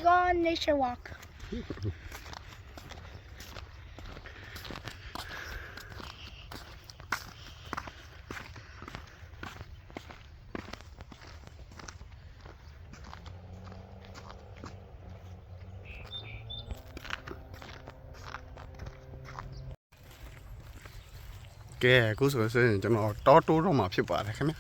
go on nature walk. Okay, cú sửa xe cho nó to trú rồi mà phía bờ này khám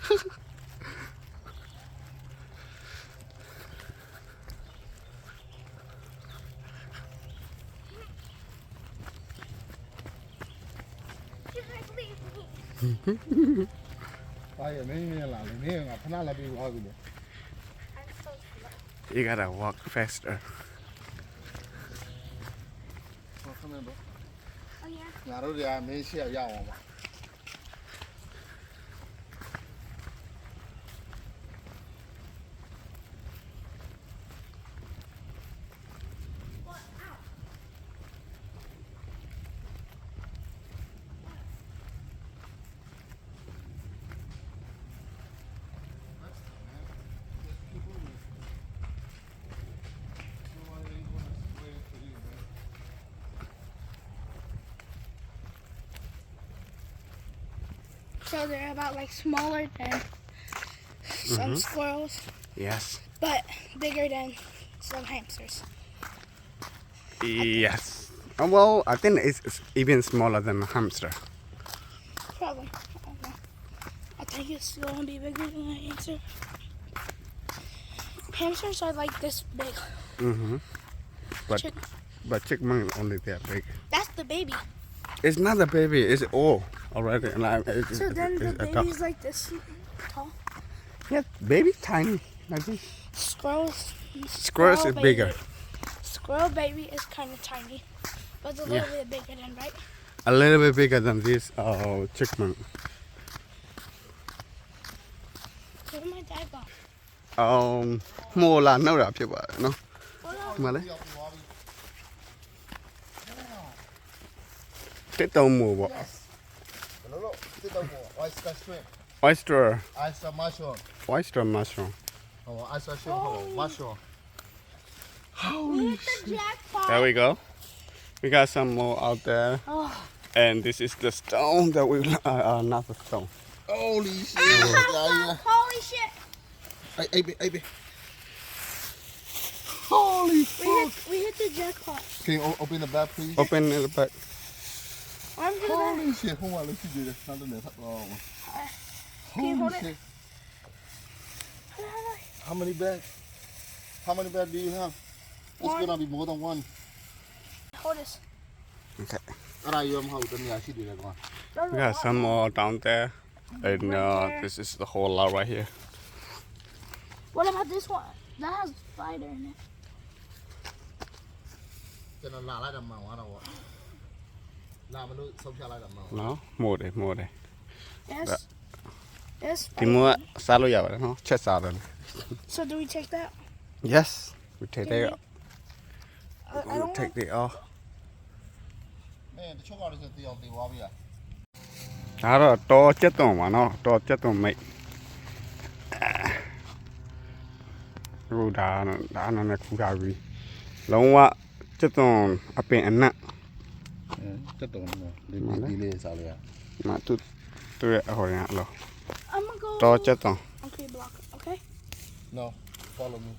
You gotta walk faster. Oh yeah. So they're about like smaller than some squirrels, Yes. but bigger than some hamsters. Yes. Oh, well, I think it's even smaller than a hamster. Probably. I don't know. I think it's gonna be bigger than a hamster. Hamsters are like this big. Mm-hmm. Chick- But chickmunk only that big. That's the baby. It's not a baby. It's old already. And So then the it's a baby's like this tall. Yeah, baby tiny. Like this. Squirrels. Squirrels is baby. bigger. Squirrel baby is kind of tiny, but it's a little bit bigger than, right? A little bit bigger than this chickmunk. Where did my dad go? More là nấu ra phía bờ, no? Mà lấy. Cái tàu mù bộ. Oyster shrimp. Oyster. Oyster mushroom. Oyster mushroom. Oh, oyster shrimp. Mushroom. We hit the jackpot. There we go. We got some more out there. Oh. And this is the stone that we not the stone. Holy shit. Holy shit. Hey. Holy We hit the jackpot. Can you open the bag, please? Open it back. I'm gonna. Holy shit. Hold on, let's do this. Can you hold it? Shit. How many bags? How many bags do you have? It's One. gonna be more than one. Hold this. Okay. We got some more down there. And there. this is the whole lot right here. What about this one? That has spider in it. No, more there. Yes. Yes. Thì mua xa lo giờ nó chết sao rồi. So do we take that? Yes, we take Can it. we- I We don't take it off. Đó là to chết tuồng mà nó to chết tuồng mày. Cú đá nó là cú đá gì. Lâu quá chết tuồng ở bên anh nè. Mà tôi hồi nãy rồi. I'm gonna go. To chết tuồng. Okay, block. Okay. No, follow me.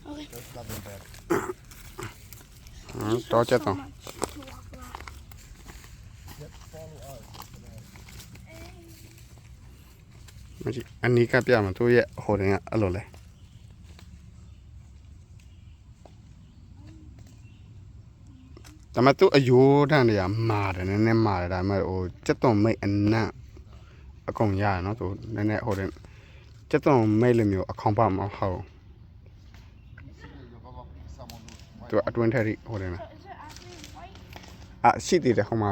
Okay. There's nothing bad. To chết So tuồng. much to walk around. Yep, follow us. อันนี้ก็เปลี่ยนมาตัวเยอะโหดเนี่ยอร่อยเลยแต่มาตัวอายุด้านเดียมาเดี๋ยวนี้มาได้มาโอ้จะต้องไม่อันน่ะอากงยาเนาะตัวเนี่ยโหดเนี่ยจะต้องไม่เลยมีอากงป้ามาเขาตัวอัดวันเทอรี่โหดเนี่ย So is it actually white? อ่ะสิติเดี๋ยวเขามา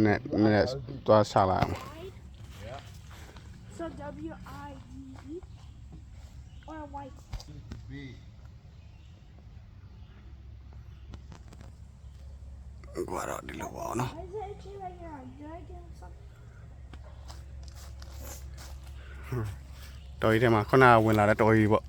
เนี่ยตัวชาลา Wide? So W-I-D-E or white? B. กว่าเราดีแล้ววะเนาะ Why is it itching like you're a dragon or something? ตัวที่มาเขาหน้าเวลาแล้วตัวอีบ่